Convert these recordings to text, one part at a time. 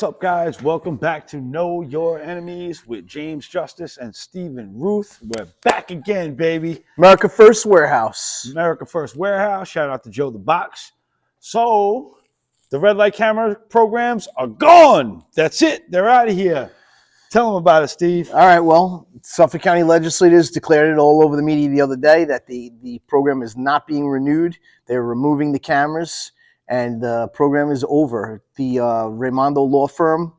What's up, guys? Welcome back to Know Your Enemies with James Justice and Stephen Ruth. We're back again, baby. America First Warehouse. America First Warehouse. Shout out to Joe the Box. So, the red light camera programs are gone. That's it. They're out of here. Tell them about it, Steve. All right, well, Suffolk County legislators declared it all over the media the other day that the program is not being renewed. They're removing the cameras, and the program is over. The Raimondo law firm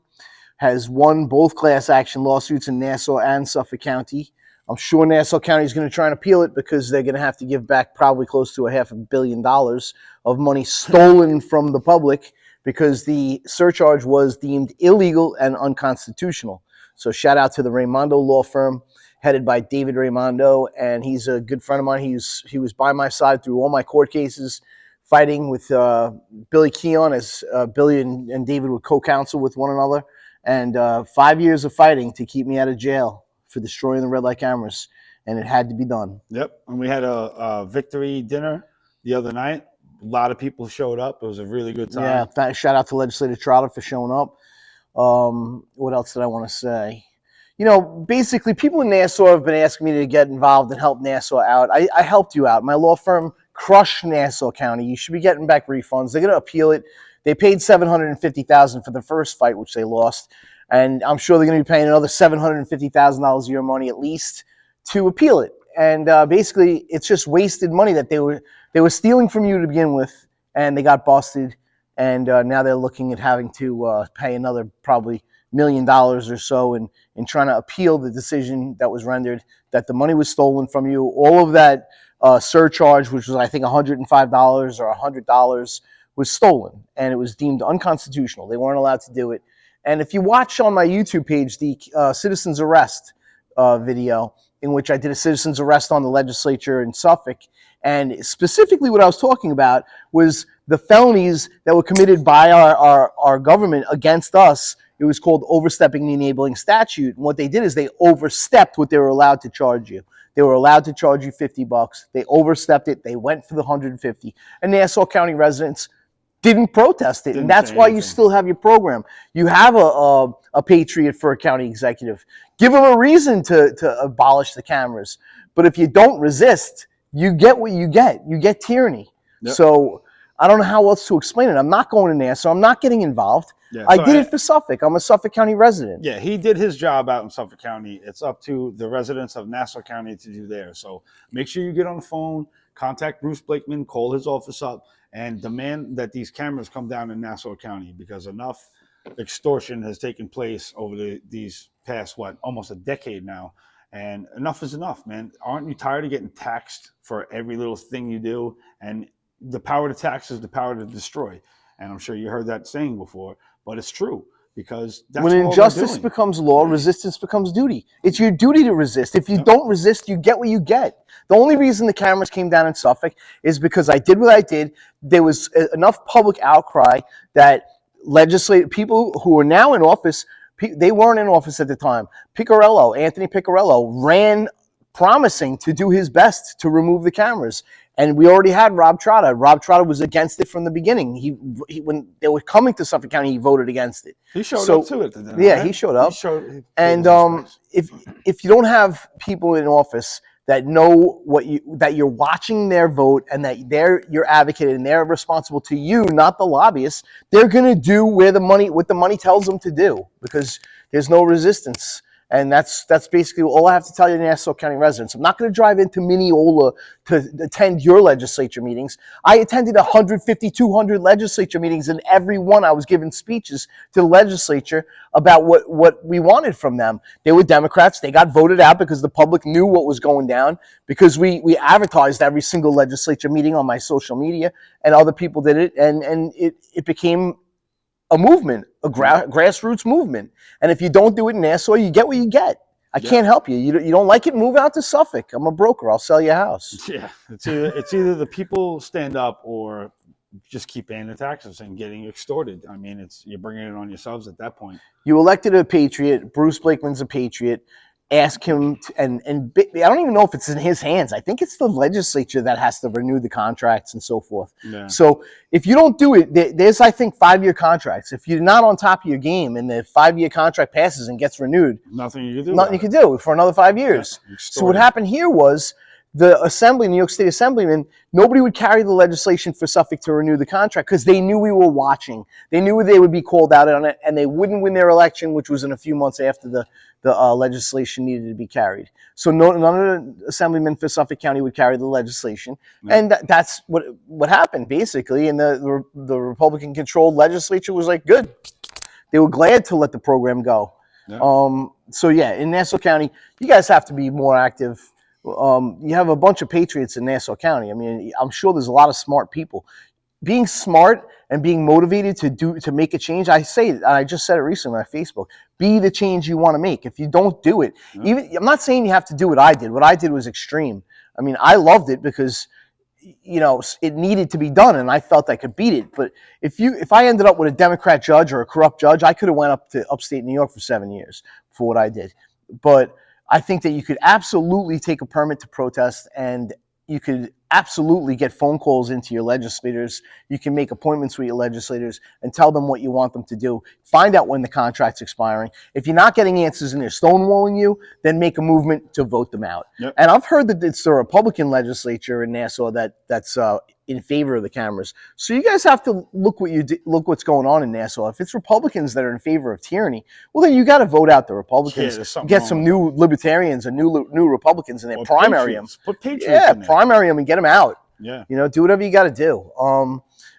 has won both class action lawsuits in Nassau and Suffolk County. I'm sure Nassau County is going to try and appeal it because they're going to have to give back probably close to $500 million of money stolen from the public because the surcharge was deemed illegal and unconstitutional. So shout out to the Raimondo law firm headed by David Raimondo, and he's a good friend of mine. He was by my side through all my court cases, fighting with Billy Keon as Billy and David were co-counsel with one another, and 5 years of fighting to keep me out of jail for destroying the red light cameras, and it had to be done. Yep, and we had a victory dinner the other night. A lot of people showed up. It was a really good time. Yeah, shout out to Legislator Trotter for showing up. What else did I want to say? You know, basically, people in Nassau have been asking me to get involved and help Nassau out. I helped you out. My law firm crushed Nassau County. You should be getting back refunds. They're going to appeal it. They paid $750,000 for the first fight, which they lost, and I'm sure they're going to be paying another $750,000 of your money at least to appeal it. And basically, it's just wasted money that they were stealing from you to begin with, and they got busted. And now they're looking at having to pay another probably $1 million or so in trying to appeal the decision that was rendered, that the money was stolen from you. All of that surcharge, which was I think $105 or $100, was stolen, and it was deemed unconstitutional. They weren't allowed to do it. And if you watch on my YouTube page the citizen's arrest video, in which I did a citizen's arrest on the legislature in Suffolk, and specifically what I was talking about was the felonies that were committed by our government against us. It was called overstepping the enabling statute. And what they did is they overstepped what they were allowed to charge you. They were allowed to charge you $50. They overstepped it. They went for the $150. And Nassau County residents didn't protest it. And that's why you still have your program. You have a patriot for a county executive. Give them a reason to abolish the cameras. But if you don't resist, you get what you get. You get tyranny. Yep. So I don't know how else to explain it. I'm not going to Nassau. I'm not getting involved. Yeah, I did it for Suffolk. I'm a Suffolk County resident. Yeah, he did his job out in Suffolk County. It's up to the residents of Nassau County to do theirs. So make sure you get on the phone, contact Bruce Blakeman, call his office up, and demand that these cameras come down in Nassau County, because enough extortion has taken place over these past, almost a decade now. And enough is enough, man. Aren't you tired of getting taxed for every little thing you do? And the power to tax is the power to destroy. And I'm sure you heard that saying before, but it's true, because that's when injustice becomes law, resistance becomes duty. It's your duty to resist. If you don't resist, you get what you get. The only reason the cameras came down in Suffolk is because I did what I did. There was enough public outcry that people who are now in office, they weren't in office at the time. Anthony Piccarello ran promising to do his best to remove the cameras. And we already had Rob Trotter. Rob Trotter was against it from the beginning. He when they were coming to Suffolk County, he voted against it. He showed up to it. Yeah, right? He showed up. If you don't have people in office that know that you're watching their vote and that you're advocating and they're responsible to you, not the lobbyists, they're going to do what the money tells them to do, because there's no resistance. And that's basically all I have to tell you, Nassau County residents. I'm not going to drive into Mineola to attend your legislature meetings. I attended 150, 200 legislature meetings, and every one I was giving speeches to the legislature about what we wanted from them. They were Democrats. They got voted out because the public knew what was going down, because we advertised every single legislature meeting on my social media, and other people did it, and it became a movement, a grassroots movement. And if you don't do it in Nassau, you get what you get. I can't help you. You don't like it, move out to Suffolk. I'm a broker. I'll sell you a house. Yeah, it's either the people stand up or just keep paying the taxes and getting extorted. I mean, you're bringing it on yourselves at that point. You elected a patriot. Bruce Blakeman's a patriot. ask him to, I don't even know if it's in his hands. I think it's the legislature that has to renew the contracts and so forth. Yeah. So if you don't do it, there's, I think, 5-year contracts. If you're not on top of your game and the 5-year contract passes and gets renewed, Nothing you can do. nothing you can do for another 5 years. Yeah, so what happened here was the assembly, New York State Assemblyman, nobody would carry the legislation for Suffolk to renew the contract because they knew we were watching. They knew they would be called out on it, and they wouldn't win their election, which was in a few months after the legislation needed to be carried. So none of the assemblymen for Suffolk County would carry the legislation, and that's what happened basically. And the Republican-controlled legislature was like, good. They were glad to let the program go. Yeah. So yeah, in Nassau County, you guys have to be more active. You have a bunch of patriots in Nassau County. I mean, I'm sure there's a lot of smart people. Being smart and being motivated to make a change, I just said it recently on Facebook. Be the change you want to make. If you don't do it, I'm not saying you have to do what I did. What I did was extreme. I mean, I loved it because it needed to be done, and I felt I could beat it. But if I ended up with a Democrat judge or a corrupt judge, I could have went up to upstate New York for 7 years for what I did. But I think that you could absolutely take a permit to protest, and you could absolutely get phone calls into your legislators. You can make appointments with your legislators and tell them what you want them to do. Find out when the contract's expiring. If you're not getting answers and they're stonewalling you, then make a movement to vote them out. Yep. And I've heard that it's the Republican legislature in Nassau that's in favor of the cameras. So you guys have to look what's going on in Nassau. If it's Republicans that are in favor of tyranny, well, then you got to vote out the Republicans. Get some new libertarians and new Republicans in there. Primary them. Put patriots in there. Primary them and get them out. Yeah. Do whatever you got to do.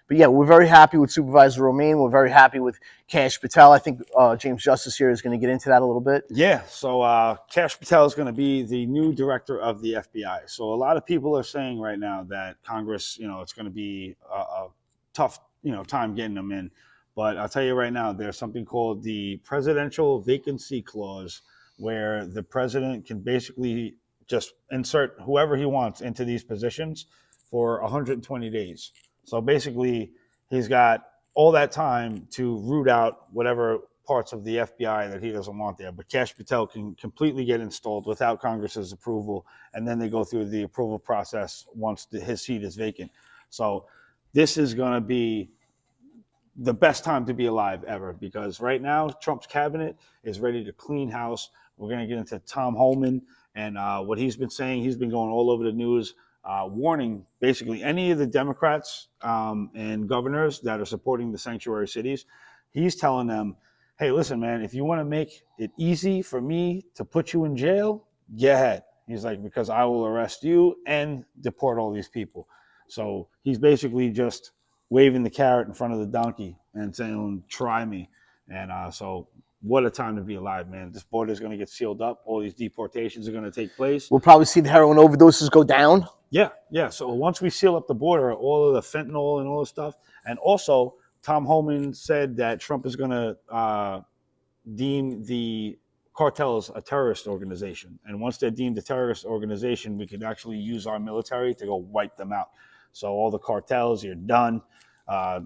But yeah, we're very happy with Supervisor Romaine. We're very happy with Kash Patel. I think James Justice here is going to get into that a little bit. Yeah, so Kash Patel is going to be the new director of the FBI. So a lot of people are saying right now that Congress, it's going to be a tough, time getting them in. But I'll tell you right now, there's something called the Presidential Vacancy Clause, where the president can basically just insert whoever he wants into these positions for 120 days. So basically, he's got all that time to root out whatever parts of the FBI that he doesn't want there. But Kash Patel can completely get installed without Congress's approval, and then they go through the approval process once his seat is vacant. So this is going to be the best time to be alive ever, because right now Trump's cabinet is ready to clean house. We're going to get into Tom Homan and what he's been saying. He's been going all over the news, warning basically any of the Democrats and governors that are supporting the sanctuary cities. He's telling them, hey, listen, man, if you want to make it easy for me to put you in jail, go ahead. He's like, because I will arrest you and deport all these people. So he's basically just waving the carrot in front of the donkey and saying, try me. And so what a time to be alive, man. This border is going to get sealed up. All these deportations are going to take place. We'll probably see the heroin overdoses go down. Yeah. So once we seal up the border, all of the fentanyl and all this stuff. And also, Tom Homan said that Trump is going to deem the cartels a terrorist organization. And once they're deemed a terrorist organization, we can actually use our military to go wipe them out. So all the cartels, you're done.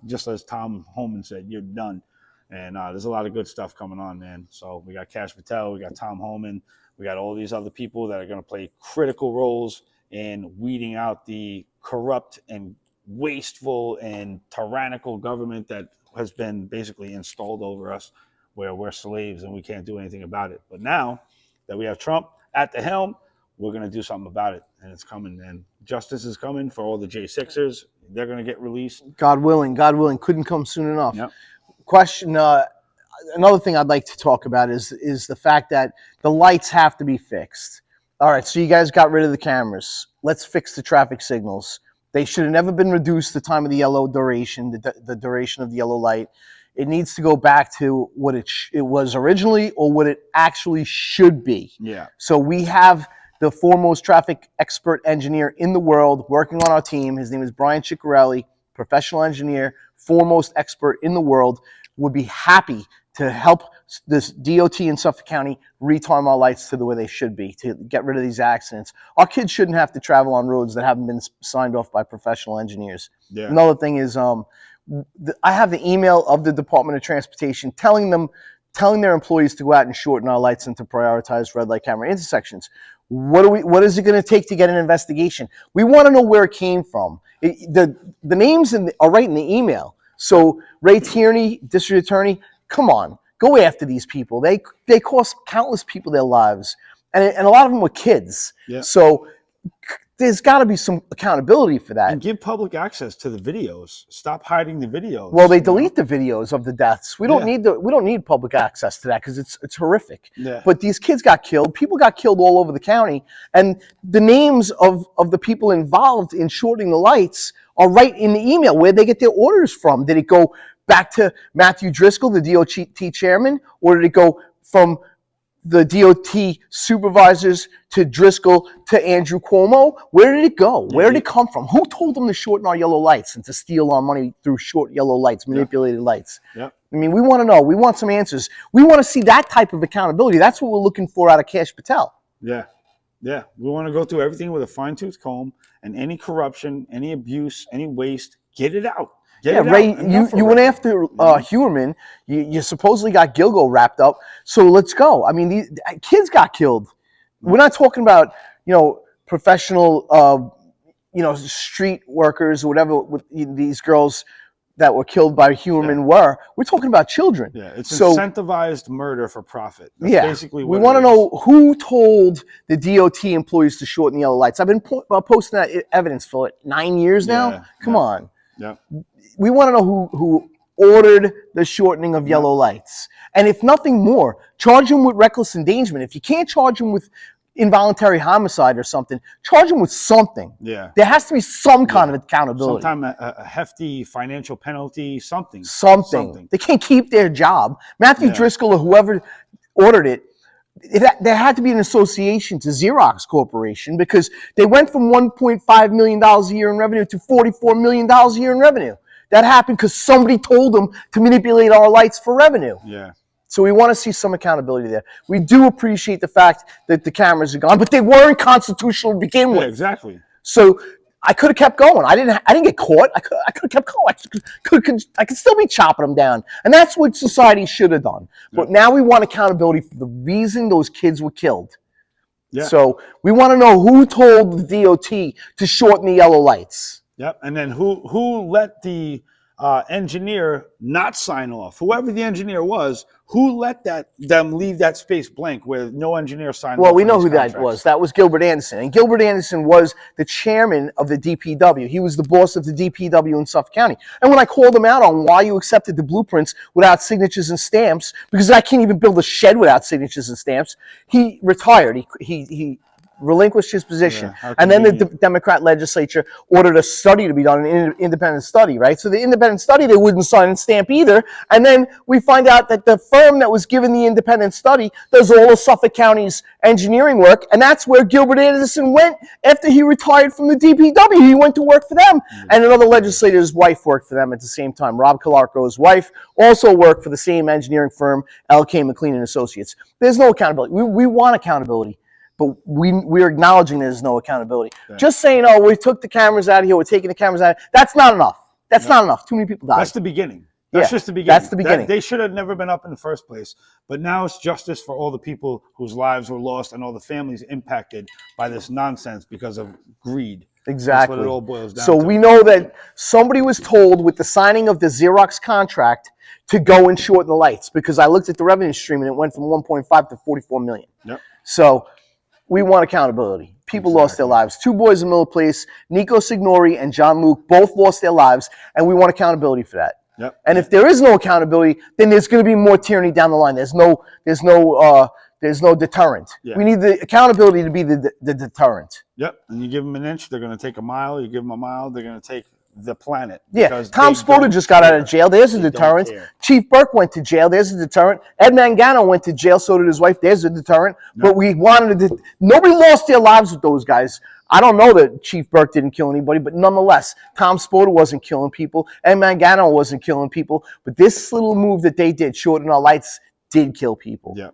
Just as Tom Homan said, you're done. And there's a lot of good stuff coming on, man. So we got Kash Patel, we got Tom Homan, we got all these other people that are going to play critical roles in weeding out the corrupt and wasteful and tyrannical government that has been basically installed over us, where we're slaves and we can't do anything about it. But now that we have Trump at the helm, we're going to do something about it, and it's coming. And justice is coming for all the J6ers. They're going to get released. God willing, couldn't come soon enough. Yep. Question, another thing I'd like to talk about is the fact that the lights have to be fixed. All right, so you guys got rid of the cameras. Let's fix the traffic signals. They should have never been reduced the time of the yellow duration, the duration of the yellow light. It needs to go back to what it was originally, or what it actually should be. Yeah. So we have the foremost traffic expert engineer in the world working on our team. His name is Brian Ciccarelli, professional engineer, foremost expert in the world. Would be happy to help this DOT in Suffolk County retime our lights to the way they should be, to get rid of these accidents. Our kids shouldn't have to travel on roads that haven't been signed off by professional engineers. Yeah. Another thing is, I have the email of the Department of Transportation telling them telling their employees to go out and shorten our lights and to prioritize red light camera intersections. What is it going to take to get an investigation? We want to know where it came from. The names are right in the email. So Ray Tierney, district attorney, come on, go after these people. They cost countless people their lives, and a lot of them were kids. Yeah. So there's got to be some accountability for that. And give public access to the videos. Stop hiding the videos. Well, they delete the videos of the deaths. We don't need public access to that because it's horrific. Yeah. But these kids got killed. People got killed all over the county, and the names of the people involved in shortening the lights are right in the email. Where they get their orders from? Did it go back to Matthew Driscoll, the DOT chairman, or did it go from the DOT supervisors to Driscoll to Andrew Cuomo? Where did it go? Where did it come from? Who told them to shorten our yellow lights and to steal our money through short yellow lights, manipulated lights? Yeah. I mean, we want to know. We want some answers. We want to see that type of accountability. That's what we're looking for out of Kash Patel. Yeah. Yeah. We want to go through everything with a fine-tooth comb, and any corruption, any abuse, any waste, get it out. Ray, you went after Huerman. You supposedly got Gilgo wrapped up. So let's go. I mean, these kids got killed. We're not talking about, professional, street workers or whatever with these girls that were killed by Huerman were. We're talking about children. Yeah, it's incentivized murder for profit. That's basically what we want to know who told the DOT employees to shorten the yellow lights. I've been posting that evidence for 9 years now. Come on. Yeah. We want to know who ordered the shortening of yellow lights. And if nothing more, charge them with reckless endangerment. If you can't charge them with involuntary homicide or something, charge them with something. Yeah. There has to be some kind of accountability. Sometime a hefty financial penalty, something. They can't keep their job. Matthew Driscoll or whoever ordered it, there had to be an association to Xerox Corporation because they went from $1.5 million a year in revenue to $44 million a year in revenue. That happened because somebody told them to manipulate our lights for revenue. Yeah. So we want to see some accountability there. We do appreciate the fact that the cameras are gone, but they weren't constitutional to begin with. Yeah, exactly. So I could have kept going. I didn't get caught. I could have kept going. I could still be chopping them down. And that's what society should have done. But now we want accountability for the reason those kids were killed. Yeah. So we want to know who told the DOT to shorten the yellow lights. Yep. And then who let the engineer not sign off? Whoever the engineer was, who let them leave that space blank where no engineer signed off? Well, we know who that was. That was Gilbert Anderson. And Gilbert Anderson was the chairman of the DPW. He was the boss of the DPW in Suffolk County. And when I called him out on why you accepted the blueprints without signatures and stamps, because I can't even build a shed without signatures and stamps, he retired. He relinquished his position. And then the Democrat legislature ordered a study to be done, an independent study, right? So the independent study, they wouldn't sign and stamp either. And then we find out that the firm that was given the independent study does all of Suffolk County's engineering work. And that's where Gilbert Anderson went after he retired from the DPW. He went to work for them. And another legislator's wife worked for them at the same time. Rob Calarco's wife also worked for the same engineering firm, L.K. McLean and Associates. There's no accountability. We want accountability. But we're acknowledging there's no accountability. Yeah. Just saying, oh, we took the cameras out of here, we're taking the cameras out. That's not enough. That's not enough. Too many people died. That's the beginning. That's just the beginning. That's the beginning. They should have never been up in the first place. But now it's justice for all the people whose lives were lost and all the families impacted by this nonsense because of greed. Exactly. That's what it all boils down to. So we know that somebody was told with the signing of the Xerox contract to go and shorten the lights, because I looked at the revenue stream and it went from 1.5 to 44 million. Yep. So we want accountability. People lost their lives. 2 boys in Miller Place, Nico Signori and John Luke, both lost their lives, and we want accountability for that. Yep. And if there is no accountability, then there's going to be more tyranny down the line. There's no deterrent. Yeah. We need the accountability to be the deterrent. Yep. And you give them an inch, they're going to take a mile. You give them a mile, they're going to take the planet. Yeah, Tom Spoda just got out of jail. There's a deterrent. Chief Burke went to jail. There's a deterrent. Ed Mangano went to jail. So did his wife. There's a deterrent. No. But we wanted to. Nobody lost their lives with those guys. I don't know that Chief Burke didn't kill anybody, but nonetheless, Tom Spoda wasn't killing people. Ed Mangano wasn't killing people. But this little move that they did, shorten our lights, did kill people. Yeah.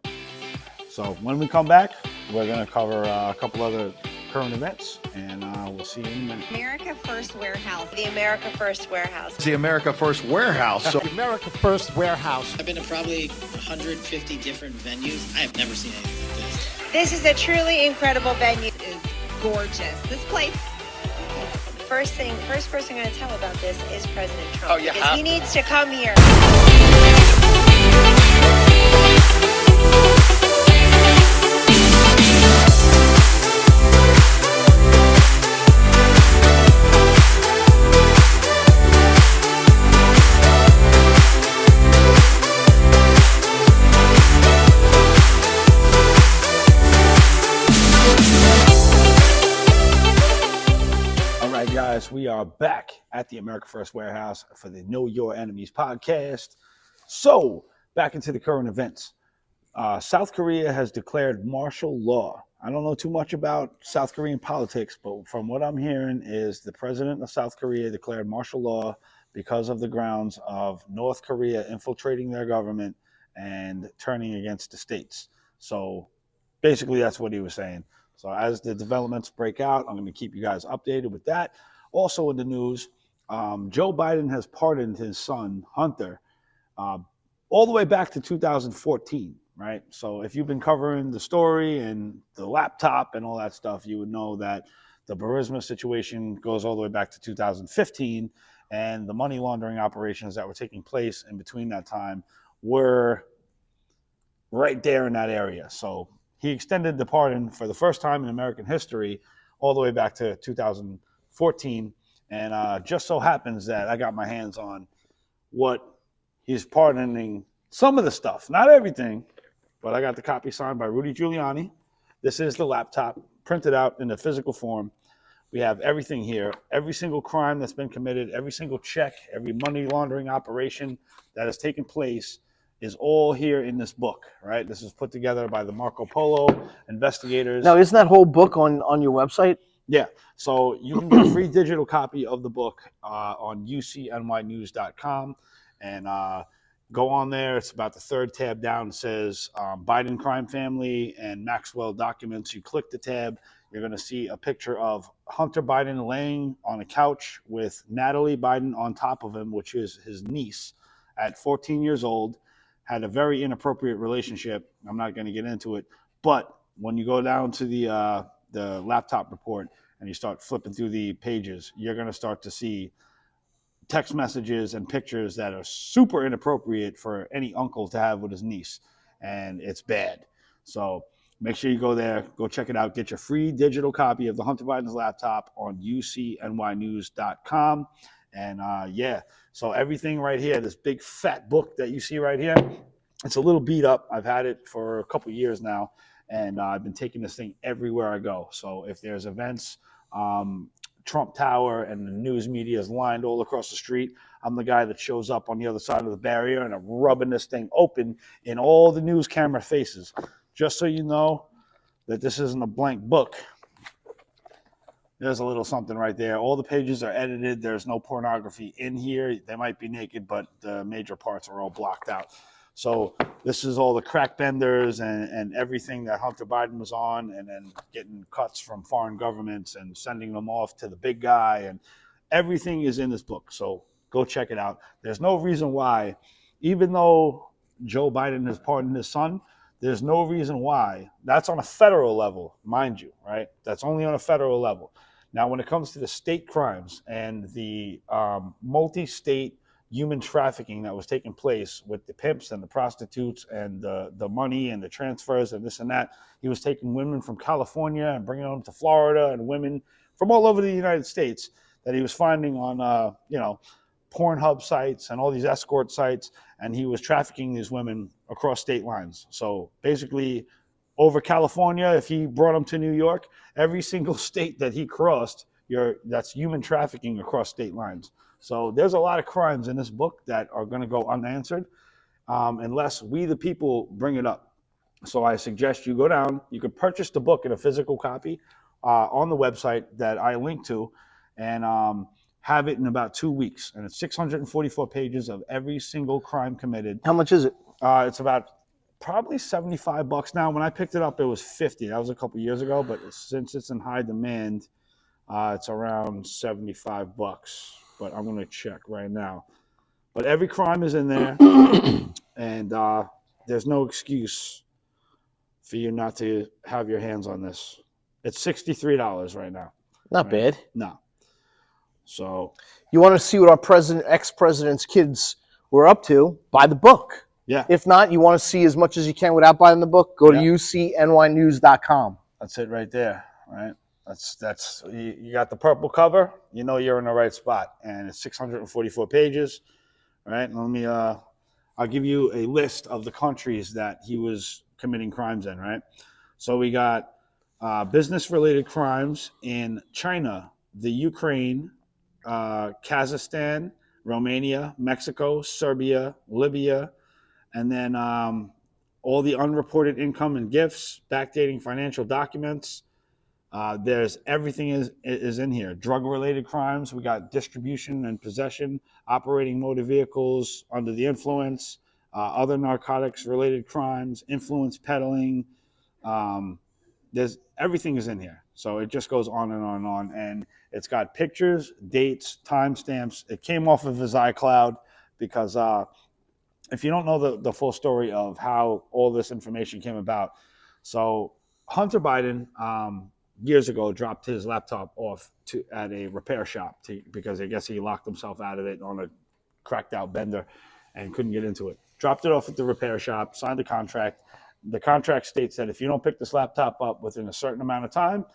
So when we come back, we're going to cover a couple other current events, and we'll see you in a minute. America First Warehouse. The America First Warehouse. The America First Warehouse. So The America First Warehouse. I've been to probably 150 different venues. I have never seen anything like this. This is a truly incredible venue. It is gorgeous. This place. First person I'm going to tell about this is President Trump. Oh, you because have he needs to come here. Guys, we are back at the America First Warehouse for the Know Your Enemies podcast. So, back into the current events. South Korea has declared martial law. I don't know too much about South Korean politics, but from what I'm hearing is the president of South Korea declared martial law because of the grounds of North Korea infiltrating their government and turning against the states. So, basically, that's what he was saying. So as the developments break out, I'm going to keep you guys updated with that. Also in the news, Joe Biden has pardoned his son, Hunter, all the way back to 2014, right? So if you've been covering the story and the laptop and all that stuff, you would know that the Burisma situation goes all the way back to 2015, and the money laundering operations that were taking place in between that time were right there in that area. So he extended the pardon for the first time in American history all the way back to 2014. And just so happens that I got my hands on what he's pardoning, some of the stuff, not everything, but I got the copy signed by Rudy Giuliani. This is the laptop printed out in a physical form. We have everything here, every single crime that's been committed, every single check, every money laundering operation that has taken place is all here in this book, right? This is put together by the Marco Polo investigators. Now, isn't that whole book on your website? Yeah. So you can get a free digital copy of the book on ucnynews.com. And go on there. It's about the third tab down. It says Biden crime family and Maxwell documents. You click the tab. You're going to see a picture of Hunter Biden laying on a couch with Natalie Biden on top of him, which is his niece at 14 years old. Had a very inappropriate relationship. I'm not going to get into it. But when you go down to the laptop report and you start flipping through the pages, you're going to start to see text messages and pictures that are super inappropriate for any uncle to have with his niece. And it's bad. So make sure you go there, go check it out. Get your free digital copy of the Hunter Biden's laptop on ucnynews.com. And yeah, so everything right here, this big fat book that you see right here, it's a little beat up. I've had it for a couple years now, and I've been taking this thing everywhere I go. So if there's events, Trump Tower and the news media is lined all across the street, I'm the guy that shows up on the other side of the barrier and I'm rubbing this thing open in all the news camera faces. Just so you know that this isn't a blank book. There's a little something right there. All the pages are edited. There's no pornography in here. They might be naked, but the major parts are all blocked out. So this is all the crack benders and everything that Hunter Biden was on, and then getting cuts from foreign governments and sending them off to the big guy. And everything is in this book. So go check it out. There's no reason why, even though Joe Biden has pardoned his son, there's no reason why. That's on a federal level, mind you, right? That's only on a federal level. Now, when it comes to the state crimes and the multi-state human trafficking that was taking place with the pimps and the prostitutes and the money and the transfers and this and that, he was taking women from California and bringing them to Florida, and women from all over the United States that he was finding on, Pornhub sites and all these escort sites, and he was trafficking these women across state lines. So basically, over California, if he brought them to New York, every single state that he crossed, that's human trafficking across state lines. So there's a lot of crimes in this book that are going to go unanswered unless we, the people, bring it up. So I suggest you go down. You can purchase the book in a physical copy on the website that I link to, and have it in about 2 weeks. And it's 644 pages of every single crime committed. How much is it? It's about probably $75 now. When I picked it up, it was 50. That was a couple years ago, but since it's in high demand, it's around $75. But I'm gonna check right now. But every crime is in there, and there's no excuse for you not to have your hands on this. It's $63 right now. Not Right? bad. No. So You want to see what our ex-president's kids were up to? Buy the book. yeah, If not, you want to see as much as you can without buying the book, go to ucnynews.com. that's it right there. Right. That's you got the purple cover. You know you're in the right spot, and it's 644 pages. Right. Let me. I'll give you a list of the countries that he was committing crimes in. Right. So we got business-related crimes in China, the Ukraine, Kazakhstan, Romania, Mexico, Serbia, Libya, and then all the unreported income and gifts, backdating financial documents. There's everything is in here. Drug-related crimes. We got distribution and possession, operating motor vehicles under the influence, other narcotics-related crimes, influence peddling. There's everything is in here. So it just goes on and on and on. And it's got pictures, dates, timestamps. It came off of his iCloud because if you don't know the full story of how all this information came about, so Hunter Biden years ago dropped his laptop off at a repair shop because I guess he locked himself out of it on a cracked out bender and couldn't get into it. Dropped it off at the repair shop, signed the contract. The contract states that if you don't pick this laptop up within a certain amount of time,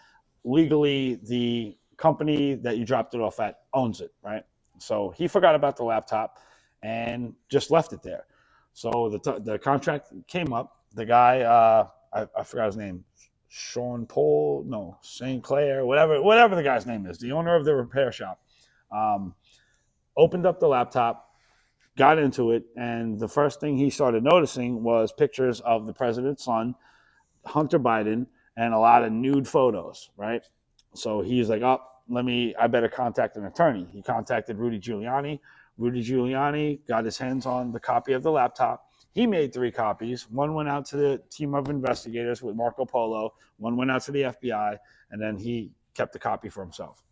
legally the company that you dropped it off at owns it, right? So he forgot about the laptop and just left it there. So the contract came up. The guy, I forgot his name, Sean Paul, no, St. Clair, whatever the guy's name is, the owner of the repair shop, opened up the laptop, got into it, and the first thing he started noticing was pictures of the president's son, Hunter Biden, and a lot of nude photos, right? So he's like, I better contact an attorney. He contacted Rudy Giuliani. Rudy Giuliani got his hands on the copy of the laptop. He made 3 copies. One went out to the team of investigators with Marco Polo. One went out to the FBI, and then he kept the copy for himself.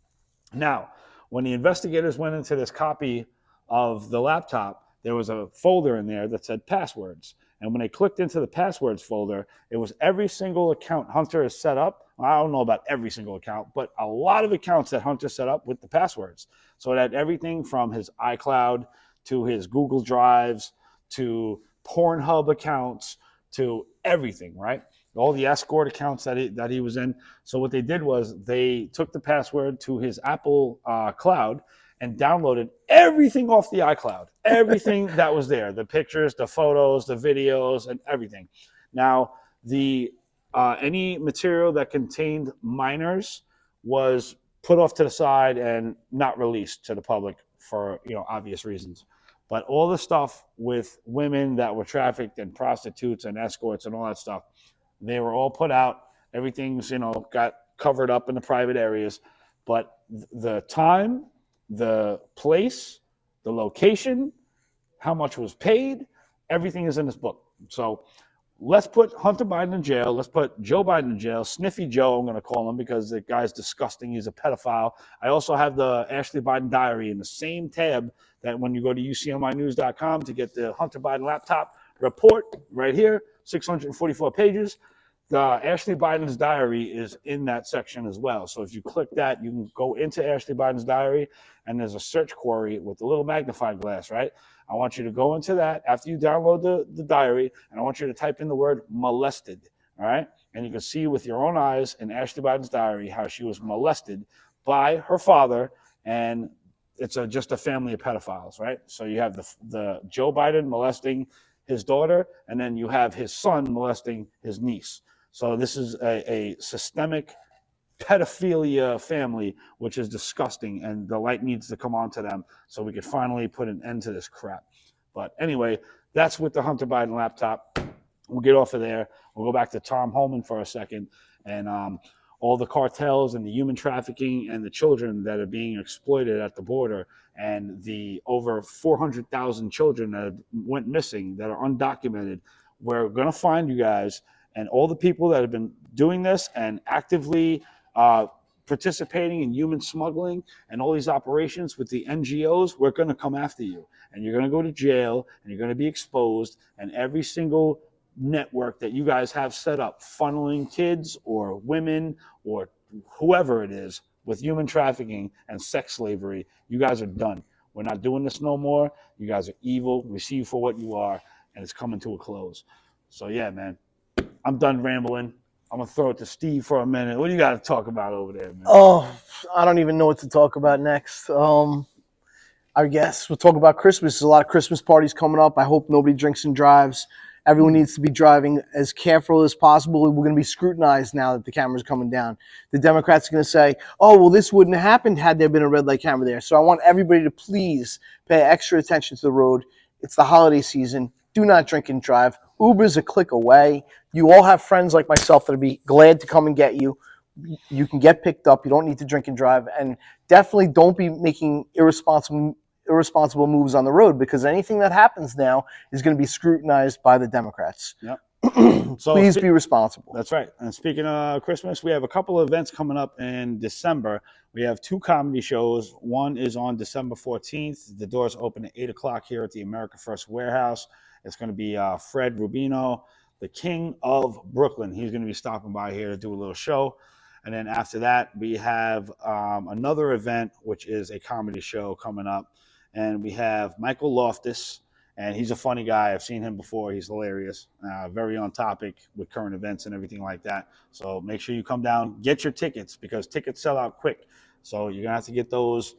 Now, when the investigators went into this copy of the laptop, there was a folder in there that said passwords. And when they clicked into the passwords folder, it was every single account Hunter has set up. I don't know about every single account, but a lot of accounts that Hunter set up with the passwords. So it had everything from his iCloud to his Google Drives to Pornhub accounts to everything, right? All the escort accounts that he was in. So what they did was they took the password to his Apple cloud and downloaded everything off the iCloud, everything that was there, the pictures, the photos, the videos, and everything. Now, any material that contained minors was put off to the side and not released to the public for obvious reasons. But all the stuff with women that were trafficked and prostitutes and escorts and all that stuff, they were all put out. Everything's got covered up in the private areas. But the time, the place, the location, how much was paid, everything is in this book. So let's put Hunter Biden in jail. Let's put Joe Biden in jail. Sniffy Joe, I'm going to call him because the guy's disgusting. He's a pedophile. I also have the Ashley Biden diary in the same tab that when you go to ucnynews.com to get the Hunter Biden laptop report right here, 644 pages. The Ashley Biden's diary is in that section as well. So if you click that, you can go into Ashley Biden's diary, and there's a search query with a little magnifying glass, right? I want you to go into that after you download the diary, and I want you to type in the word molested, all right? And you can see with your own eyes in Ashley Biden's diary how she was molested by her father, and it's just a family of pedophiles, right? So you have the Joe Biden molesting his daughter, and then you have his son molesting his niece. So this is a systemic pedophilia family, which is disgusting, and the light needs to come on to them so we could finally put an end to this crap. But anyway, that's with the Hunter Biden laptop. We'll get off of there. We'll go back to Tom Holman for a second, and all the cartels and the human trafficking and the children that are being exploited at the border, and the over 400,000 children that went missing that are undocumented. we're going to find you guys, and all the people that have been doing this and actively participating in human smuggling and all these operations with the NGOs, we're going to come after you. And you're going to go to jail, and you're going to be exposed, and every single network that you guys have set up, funneling kids or women or whoever it is with human trafficking and sex slavery, you guys are done. We're not doing this no more. You guys are evil. We see you for what you are, and it's coming to a close. So, yeah, man, I'm done rambling. I'm going to throw it to Steve for a minute. What do you got to talk about over there, man? Oh, I don't even know what to talk about next. I guess we'll talk about Christmas. There's a lot of Christmas parties coming up. I hope nobody drinks and drives. Everyone needs to be driving as careful as possible. We're going to be scrutinized now that the camera's coming down. The Democrats are going to say, oh, well, this wouldn't have happened had there been a red light camera there. So I want everybody to please pay extra attention to the road. It's the holiday season. Do not drink and drive. Uber's a click away. You all have friends like myself that would be glad to come and get you. You can get picked up. You don't need to drink and drive. And definitely don't be making irresponsible moves on the road, because anything that happens now is going to be scrutinized by the Democrats. Yep. So please be responsible. That's right. And speaking of Christmas, we have a couple of events coming up in December. We have 2 comedy shows. One is on December 14th. The doors open at 8 o'clock here at the America First Warehouse. It's going to be Fred Rubino, the king of Brooklyn. He's going to be stopping by here to do a little show. And then after that, we have another event, which is a comedy show coming up. And we have Michael Loftus, and he's a funny guy. I've seen him before. He's hilarious, very on topic with current events and everything like that. So make sure you come down, get your tickets, because tickets sell out quick. So you're going to have to get those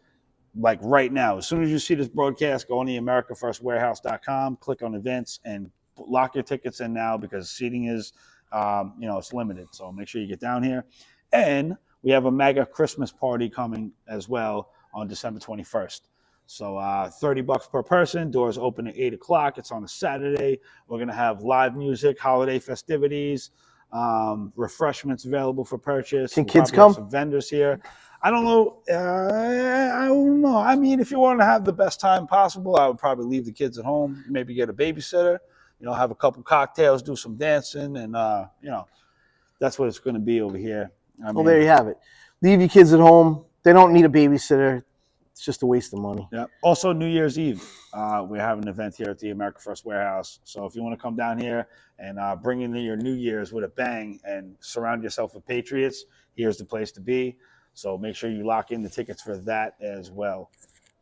like right now. As soon as you see this broadcast, go on the AmericaFirstWarehouse.com, click on events, and lock your tickets in now, because seating is, it's limited. So make sure you get down here. And we have a mega Christmas party coming as well on December 21st. So $30 per person. Doors open at 8 o'clock. It's on a Saturday. We're going to have live music, holiday festivities, refreshments available for purchase. Can kids come? Some vendors here. I don't know. I don't know. I mean, if you want to have the best time possible, I would probably leave the kids at home. Maybe get a babysitter. Have a couple cocktails, do some dancing, and that's what it's going to be over here. Well, there you have it. Leave your kids at home. They don't need a babysitter. It's just a waste of money. Yeah. Also, New Year's Eve, we're having an event here at the America First Warehouse. So if you want to come down here and bring in your New Year's with a bang and surround yourself with patriots, here's the place to be. So make sure you lock in the tickets for that as well.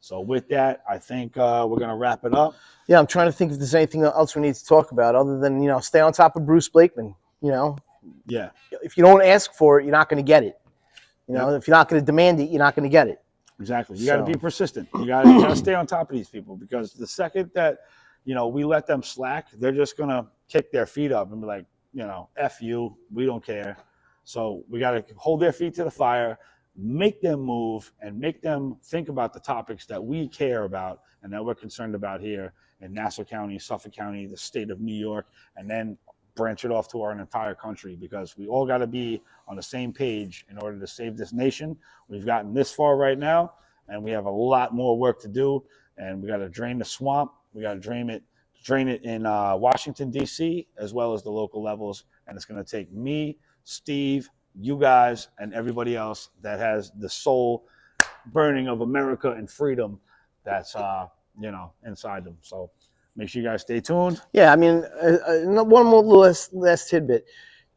So with that, I think we're going to wrap it up. Yeah, I'm trying to think if there's anything else we need to talk about other than, stay on top of Bruce Blakeman. Yeah. If you don't ask for it, you're not going to get it. If you're not going to demand it, you're not going to get it. Exactly. You got to be persistent. You got to stay on top of these people, because the second that, we let them slack, they're just going to kick their feet up and be like, F you, we don't care. So we got to hold their feet to the fire, make them move, and make them think about the topics that we care about and that we're concerned about here in Nassau County, Suffolk County, the state of New York, and then branch it off to our entire country, because we all got to be on the same page in order to save this nation. We've gotten this far right now, and we have a lot more work to do, and we got to drain the swamp. We got to drain it in Washington, D.C., as well as the local levels, and it's going to take me, Steve, you guys, and everybody else that has the soul burning of America and freedom that's, inside them. So make sure you guys stay tuned. Yeah, I mean, one more last tidbit.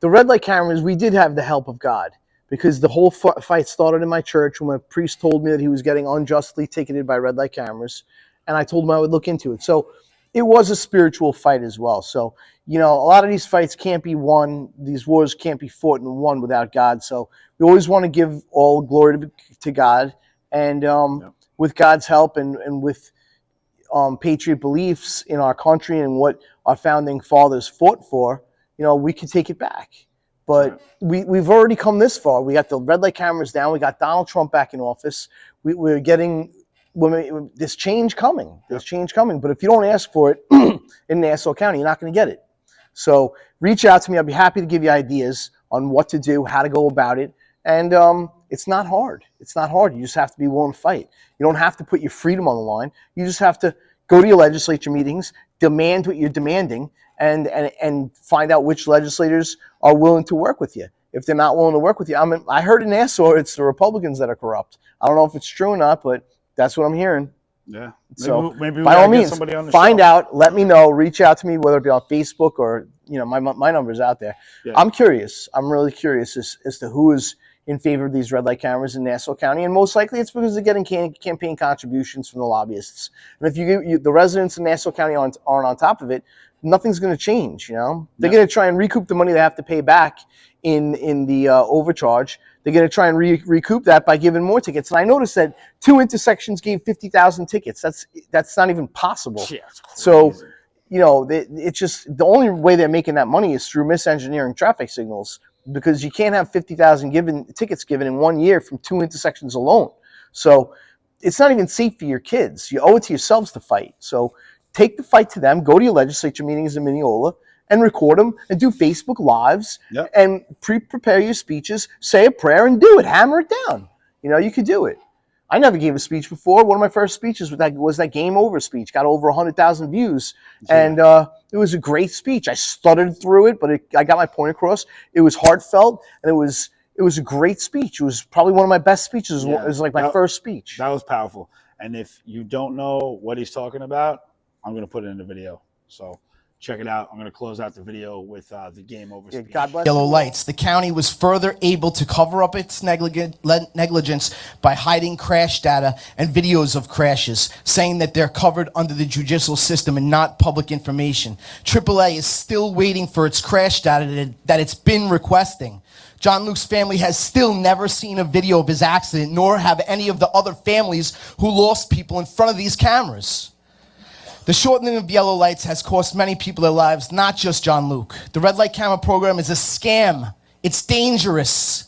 The red light cameras, we did have the help of God, because the whole fight started in my church when my priest told me that he was getting unjustly ticketed by red light cameras, and I told him I would look into it. So it was a spiritual fight as well. So, a lot of these fights can't be won. These wars can't be fought and won without God. So we always want to give all glory to God, and with God's help and with patriot beliefs in our country and what our founding fathers fought for, we could take it back. But we've already come this far. We got the red light cameras down. We got Donald Trump back in office. We're getting this change coming. There's change coming. But if you don't ask for it in Nassau County, you're not going to get it. So reach out to me. I'll be happy to give you ideas on what to do, how to go about it. And it's not hard. It's not hard. You just have to be willing to fight. You don't have to put your freedom on the line. You just have to go to your legislature meetings, demand what you're demanding, and find out which legislators are willing to work with you. If they're not willing to work with you, I heard in Nassau it's the Republicans that are corrupt. I don't know if it's true or not, but that's what I'm hearing. Yeah. Maybe we by all gotta get means, somebody on the find show. out. Let me know. Reach out to me, whether it be on Facebook or my number's out there. Yeah. I'm curious. I'm really curious as to who is in favor of these red light cameras in Nassau County, and most likely it's because they're getting campaign contributions from the lobbyists. And if the residents in Nassau County aren't on top of it, nothing's going to change. They're going to try and recoup the money they have to pay back in the overcharge. They're going to try and recoup that by giving more tickets. And I noticed that 2 intersections gave 50,000 tickets. That's not even possible. Yeah, so, it's just the only way they're making that money is through misengineering traffic signals, because you can't have 50,000 tickets given in 1 year from 2 intersections alone. So it's not even safe for your kids. You owe it to yourselves to fight. So take the fight to them. Go to your legislature meetings in Mineola and record them and do Facebook Lives. Yep. And prepare your speeches, say a prayer, and do it. Hammer it down. You could do it. I never gave a speech before. One of my first speeches was that Game Over speech. Got over 100,000 views. Yeah. And it was a great speech. I stuttered through it, but I got my point across. It was heartfelt, and it was a great speech. It was probably one of my best speeches. Yeah. It was like my first speech. That was powerful. And if you don't know what he's talking about, I'm going to put it in the video. So check it out. I'm going to close out the video with the Game Over speech. God bless Yellow lights. The county was further able to cover up its negligence by hiding crash data and videos of crashes, saying that they're covered under the judicial system and not public information. AAA is still waiting for its crash data that it's been requesting. John Luke's family has still never seen a video of his accident, nor have any of the other families who lost people in front of these cameras. The shortening of yellow lights has cost many people their lives, not just John Luke. The red light camera program is a scam. It's dangerous.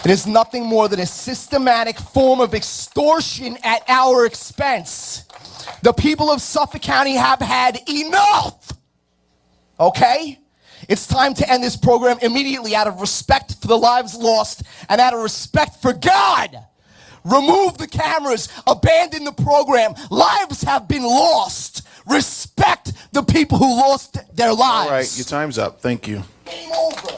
It is nothing more than a systematic form of extortion at our expense. The people of Suffolk County have had enough. Okay? It's time to end this program immediately out of respect for the lives lost and out of respect for God. Remove the cameras, abandon the program. Lives have been lost. Respect the people who lost their lives. All right, your time's up. Thank you. Game over.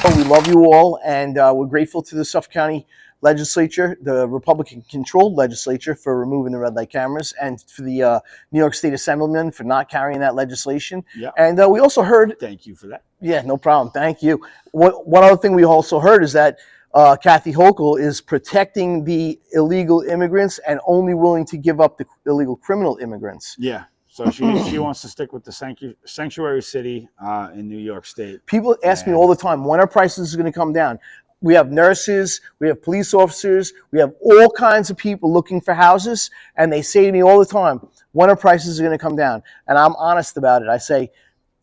Oh, we love you all, and we're grateful to the Suffolk County Legislature, the Republican-controlled legislature, for removing the red light cameras, and for the New York State Assemblyman for not carrying that legislation. Yeah. And we also heard... Thank you for that. Yeah, no problem. Thank you. One other thing we also heard is that Kathy Hochul is protecting the illegal immigrants and only willing to give up the illegal criminal immigrants. Yeah. So she wants to stick with the sanctuary city in New York State. People ask me all the time, when are prices going to come down? We have nurses, we have police officers, we have all kinds of people looking for houses, and they say to me all the time, when are prices going to come down? And I'm honest about it. I say,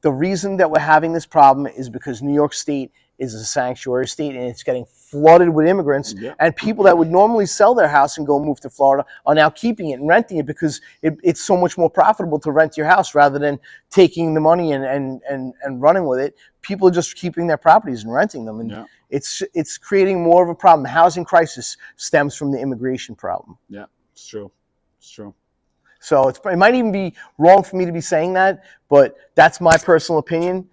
the reason that we're having this problem is because New York State is a sanctuary state, and it's getting flooded with immigrants. Yep. And people that would normally sell their house and go move to Florida are now keeping it and renting it because it's so much more profitable to rent your house rather than taking the money and running with it. People are just keeping their properties and renting them, and it's creating more of a problem. The housing crisis stems from the immigration problem. Yeah, it's true. It's true. So it might even be wrong for me to be saying that, but that's my personal opinion.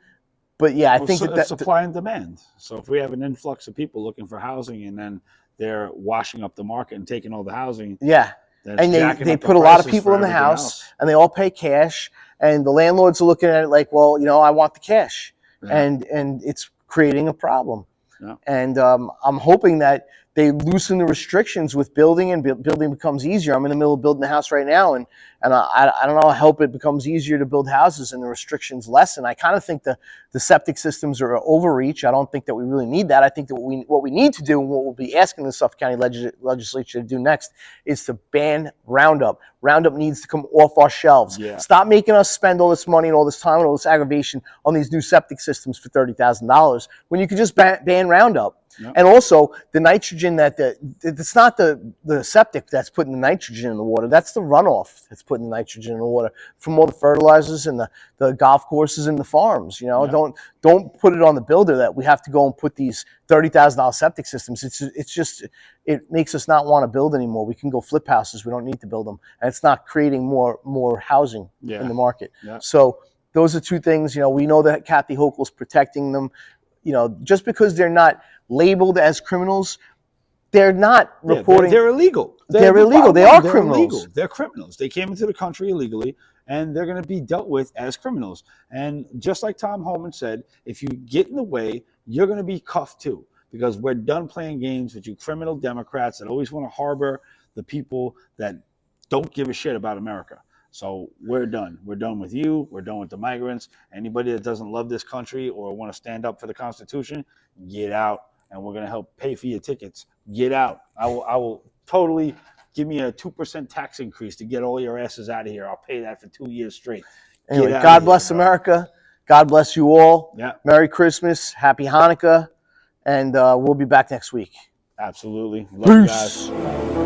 But yeah, I think that's supply and demand. So if we have an influx of people looking for housing, and then they're washing up the market and taking all the housing, and they put a lot of people in the house, and they all pay cash, and the landlords are looking at it like, well, I want the cash, and it's creating a problem. Yeah. And I'm hoping that they loosen the restrictions with building, and building becomes easier. I'm in the middle of building a house right now, and I don't know. I hope it becomes easier to build houses and the restrictions lessen. I kind of think the septic systems are overreach. I don't think that we really need that. I think that what we need to do, and what we'll be asking the Suffolk County legislature to do next, is to ban Roundup. Roundup needs to come off our shelves. Yeah. Stop making us spend all this money and all this time and all this aggravation on these new septic systems for $30,000 when you could just ban Roundup. Yep. And also the nitrogen it's not the septic that's putting the nitrogen in the water. That's the runoff that's putting the nitrogen in the water from all the fertilizers and the golf courses and the farms. You know, Yep. don't put it on the builder that we have to go and put these $30,000 septic systems. It's just, it makes us not want to build anymore. We can go flip houses. We don't need to build them, and it's not creating more housing in the market. Yeah. So those are two things. You know, we know that Kathy Hochul's protecting them. You know, just because they're not labeled as criminals, they're not reporting. They're illegal. They're illegal. They are criminals. Illegal. They're criminals. They came into the country illegally, and they're going to be dealt with as criminals. And just like Tom Homan said, if you get in the way, you're going to be cuffed too, because we're done playing games with you criminal Democrats that always want to harbor the people that don't give a shit about America. So we're done. We're done with you. We're done with the migrants. Anybody that doesn't love this country or want to stand up for the Constitution, get out. And we're going to help pay for your tickets. Get out. I will totally give me a 2% tax increase to get all your asses out of here. I'll pay that for 2 years straight. Anyway, God bless America. God bless you all. Yeah. Merry Christmas. Happy Hanukkah. And we'll be back next week. Absolutely. Love you Peace. guys.